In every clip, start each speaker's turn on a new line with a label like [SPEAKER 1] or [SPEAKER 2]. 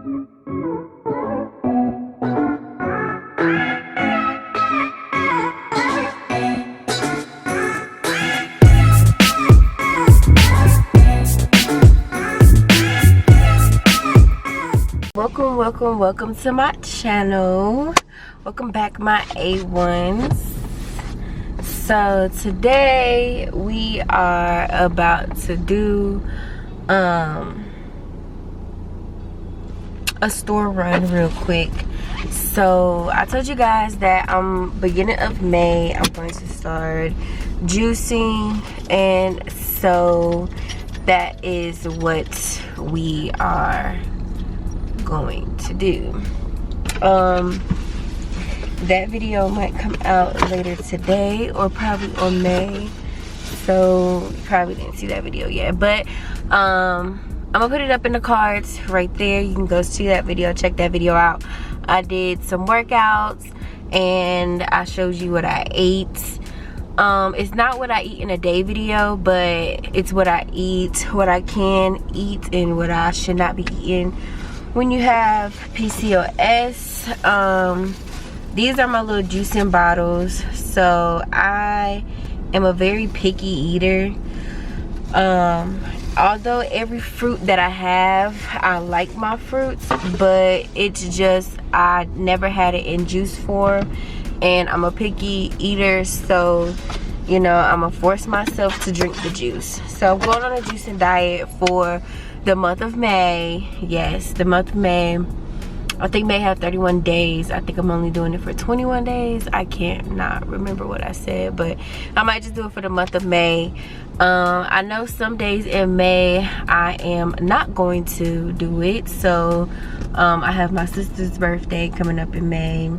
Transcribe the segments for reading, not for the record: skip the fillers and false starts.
[SPEAKER 1] Welcome to my channel. Welcome back, my A1s. So today we are about to do a store run real quick. So I told you guys that beginning of May I'm going to start juicing, and so that is what we are going to do. That video might come out later today or probably on May, so you probably didn't see that video yet, but I'm gonna put it up in the cards right there. You can go see that video, check that video out. I did some workouts and I showed you what I ate. It's not what I eat in a day video, but it's what I eat, what I can eat, and what I should not be eating when you have PCOS. These are my little juicing bottles. So I am a very picky eater. Although every fruit that I have, I like my fruits, but it's just I never had it in juice form, and I'm a picky eater, so you know I'm gonna force myself to drink the juice. So I'm going on a juicing diet for the month of May. Yes, the month of May. I think May have 31 days. I think I'm only doing it for 21 days. I can't not remember what I said, but I might just do it for the month of May. I know some days in May I am not going to do it. So I have my sister's birthday coming up in May.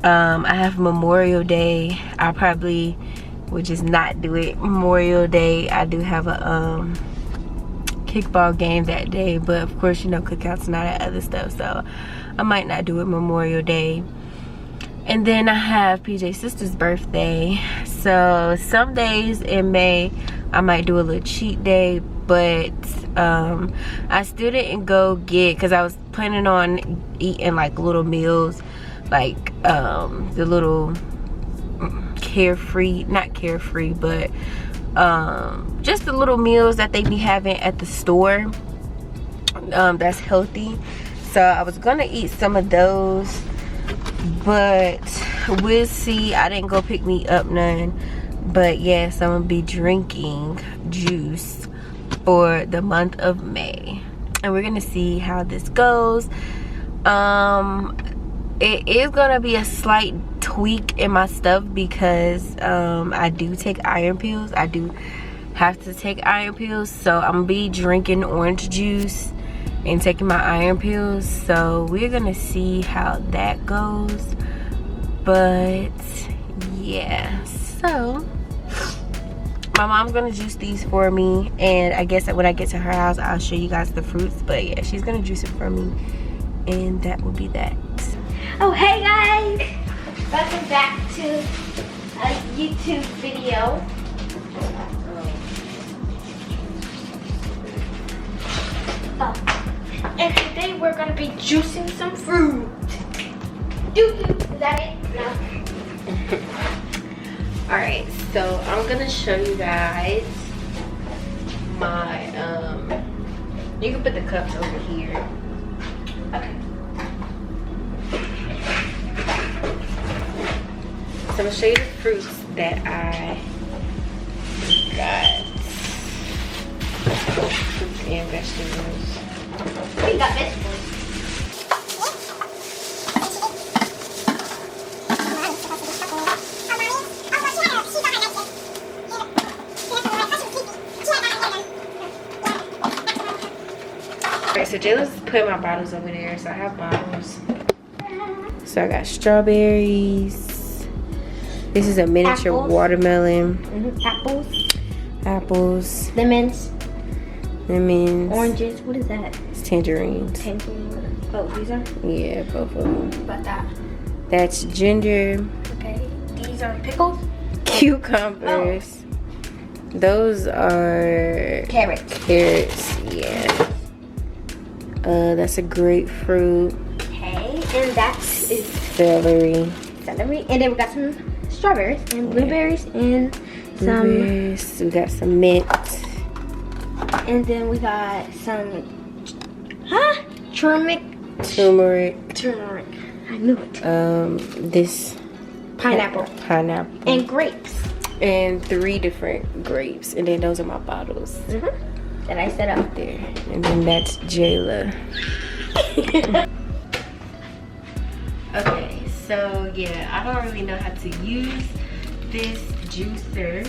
[SPEAKER 1] I have Memorial Day. I probably would just not do it. Memorial Day, I do have a kickball game that day, but of course you know cookouts and all that other stuff, so I might not do it Memorial Day. And then I have PJ's sister's birthday, so some days in May I might do a little cheat day, but I still didn't go get, because I was planning on eating like little meals, like the little carefree, not carefree, but just the little meals that they be having at the store, that's healthy. So I was gonna eat some of those, but we'll see. I didn't go pick me up none, but yes, I'm gonna be drinking juice for the month of May, and we're gonna see how this goes. It is gonna be a slight tweak in my stuff because I do take iron pills. I do have to take iron pills, so I'm gonna be drinking orange juice and taking my iron pills, so we're gonna see how that goes. But yeah, so my mom's gonna juice these for me, and I guess that when I get to her house I'll show you guys the fruits, but yeah, she's gonna juice it for me, and that will be that.
[SPEAKER 2] Oh, hey guys! Welcome back to a YouTube video. And today we're gonna be juicing some fruit. Is that it? No.
[SPEAKER 1] Alright, so I'm gonna show you guys my you can put the cups over here.
[SPEAKER 2] Okay.
[SPEAKER 1] So I'm gonna show you the fruits that I got. Fruits and vegetables.
[SPEAKER 2] We got vegetables.
[SPEAKER 1] Alright, so Jayla's put my bottles over there, so I have bottles. So I got strawberries. This is a miniature
[SPEAKER 2] Apples.
[SPEAKER 1] watermelon. Apples.
[SPEAKER 2] Lemons.
[SPEAKER 1] Oranges.
[SPEAKER 2] What is that?
[SPEAKER 1] It's tangerines.
[SPEAKER 2] Tangerine. Oh, these are?
[SPEAKER 1] Yeah, both of them.
[SPEAKER 2] What about that?
[SPEAKER 1] That's ginger.
[SPEAKER 2] Okay. These are pickles?
[SPEAKER 1] Cucumbers. Those are
[SPEAKER 2] Carrots.
[SPEAKER 1] carrots, yeah. That's a grapefruit.
[SPEAKER 2] Okay, and that's
[SPEAKER 1] Celery.
[SPEAKER 2] celery. And then we got some strawberries and blueberries and some.
[SPEAKER 1] Blueberries. We got some mint.
[SPEAKER 2] And then we got some. Turmeric. I knew it.
[SPEAKER 1] This
[SPEAKER 2] Pineapple. And grapes.
[SPEAKER 1] And 3 different grapes. And then those are my bottles.
[SPEAKER 2] That I set up
[SPEAKER 1] there. And then that's Jayla. Okay, so yeah, I don't really know how to use this juicer.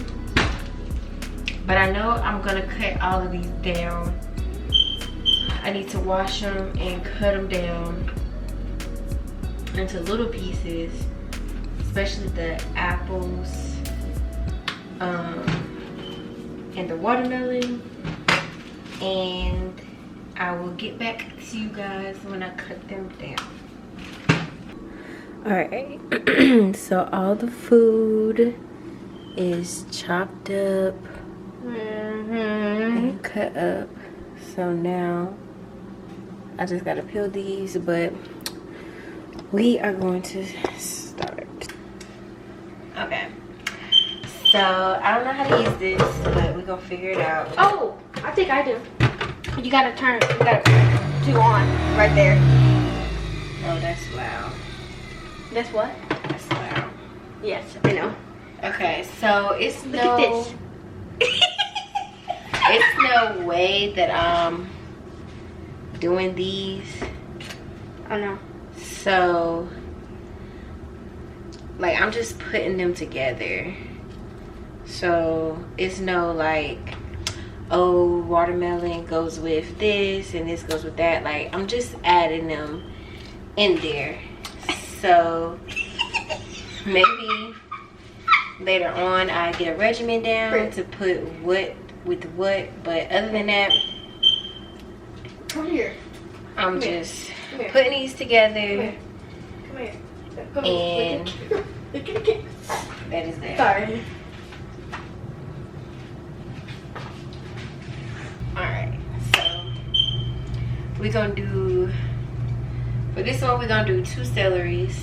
[SPEAKER 1] But I know I'm gonna cut all of these down. I need to wash them and cut them down into little pieces, especially the apples and the watermelon. And I will get back to you guys when I cut them down. All right, so all the food is chopped up and cut up. So now I just gotta peel these, but we are going to start. Okay, so I don't know how to use this, but we're gonna figure it out.
[SPEAKER 2] Oh, I think I do. You gotta turn. You gotta turn 2 on right there.
[SPEAKER 1] Oh, that's loud.
[SPEAKER 2] That's what?
[SPEAKER 1] That's loud.
[SPEAKER 2] Yes, I know.
[SPEAKER 1] Okay, so it's
[SPEAKER 2] Look at this.
[SPEAKER 1] It's no way that I'm doing these.
[SPEAKER 2] Oh no.
[SPEAKER 1] So, like, I'm just putting them together. So it's no like, oh, watermelon goes with this and this goes with that. Like, I'm just adding them in there. So maybe later on I get a regimen down to put what with what, but other than that,
[SPEAKER 2] Come here.
[SPEAKER 1] I'm just putting these together.
[SPEAKER 2] Come here.
[SPEAKER 1] And that is that.
[SPEAKER 2] Sorry.
[SPEAKER 1] Alright, so we're gonna do, for this one we're gonna do 2 celeries.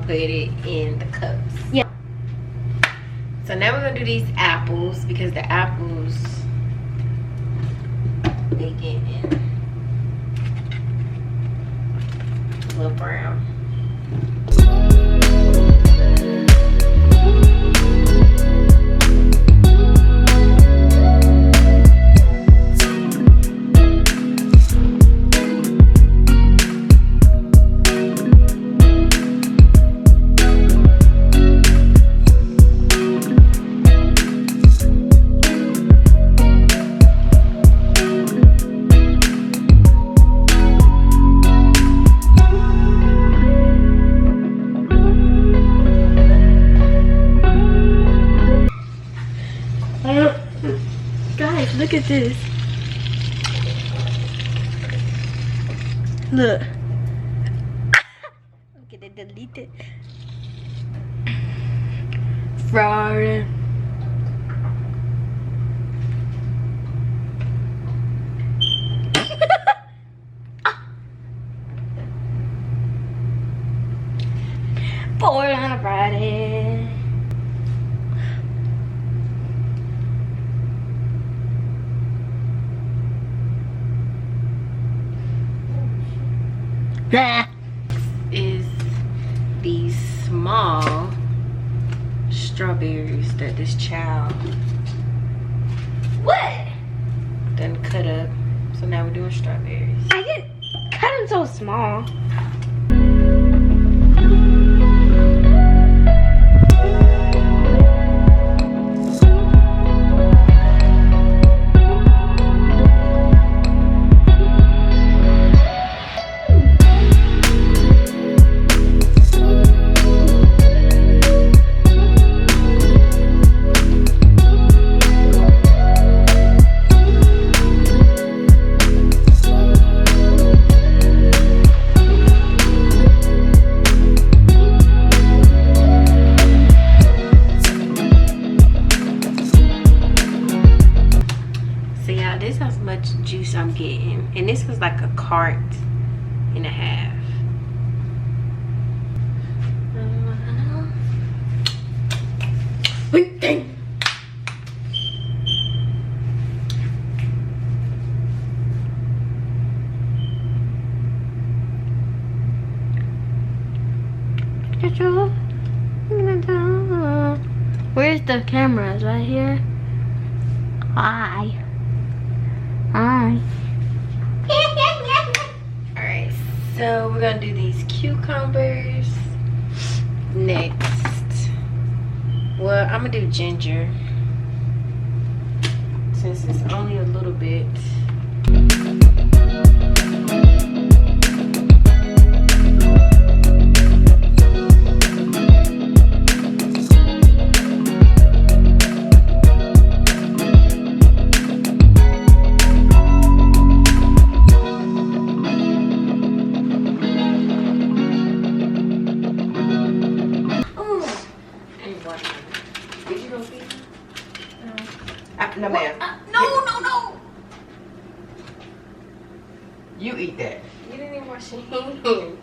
[SPEAKER 1] Put it in the cups.
[SPEAKER 2] Yeah.
[SPEAKER 1] So now we're gonna do these apples because the apples, they get in a little brown.
[SPEAKER 2] Guys, look at this. Look. Okay, they delete it. Fraud. Bored on a Friday.
[SPEAKER 1] Is these small strawberries that this child done cut up. So now we're doing strawberries.
[SPEAKER 2] I didn't cut them so small.
[SPEAKER 1] cart and a half.
[SPEAKER 2] Where's the cameras? Right here. Hi. Hi.
[SPEAKER 1] Alright, so we're gonna do these cucumbers next. Well, I'm gonna do ginger since it's only a little bit. Did you go feed her? No, ma'am.
[SPEAKER 2] No.
[SPEAKER 1] You eat that. You didn't even wash your hands.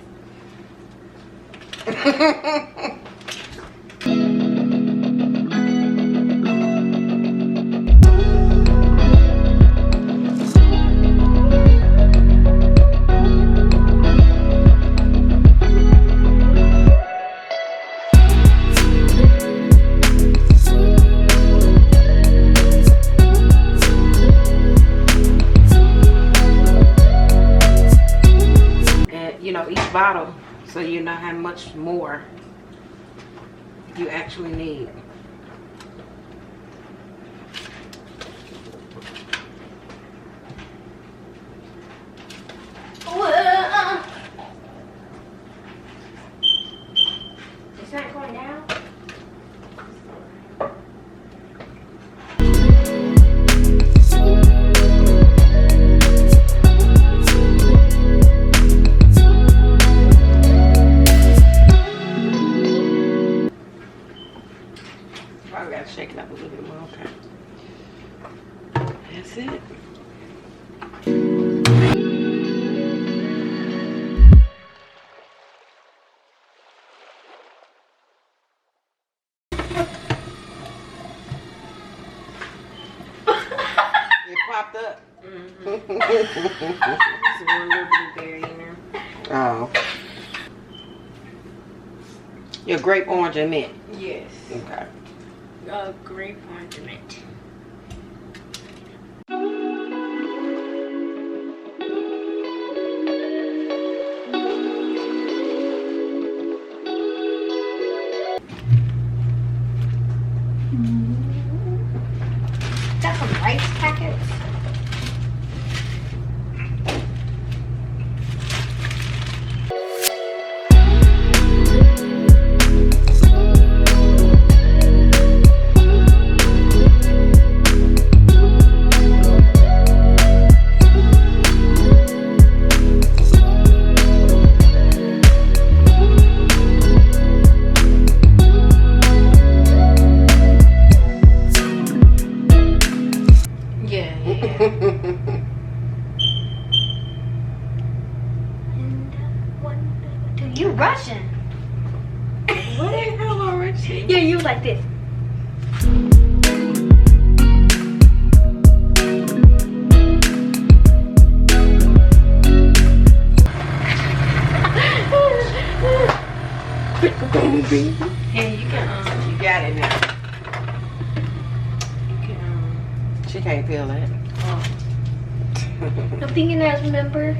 [SPEAKER 1] Each bottle, so you know how much more you actually need.
[SPEAKER 2] It's not going down.
[SPEAKER 1] Probably gotta shake it up a little bit more. Okay. That's it. It popped up. There's one little blueberry in there. Oh. Your grape, orange, and mint. Yes. Okay.
[SPEAKER 2] Grape orange mint. Got some rice packets. You Russian.
[SPEAKER 1] What the hell are Russian?
[SPEAKER 2] Yeah, you like this.
[SPEAKER 1] Yeah, you can, you got it now. You can, she can't feel it. Oh.
[SPEAKER 2] I'm thinking as remember.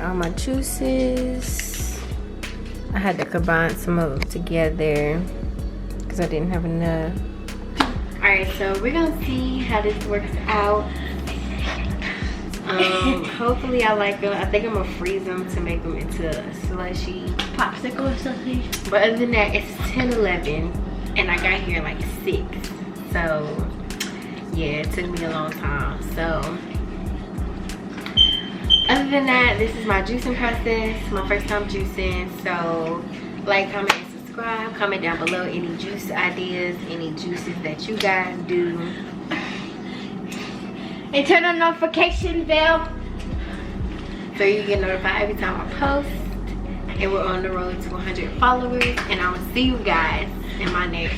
[SPEAKER 1] all my juices. I had to combine some of them together because I didn't have enough. Alright, so we're gonna see how this works out. Hopefully I like them. I think I'm gonna freeze them to make them into a slushy
[SPEAKER 2] Popsicle or something.
[SPEAKER 1] But other than that, it's 10:11 and I got here like 6. So yeah, it took me a long time. So other than that, this is my juicing process, my first time juicing. So like, comment, and subscribe. Comment down below any juice ideas, any juices that you guys do.
[SPEAKER 2] And turn on notification bell
[SPEAKER 1] so you get notified every time I post. And we're on the road to 100 followers. And I will see you guys in my next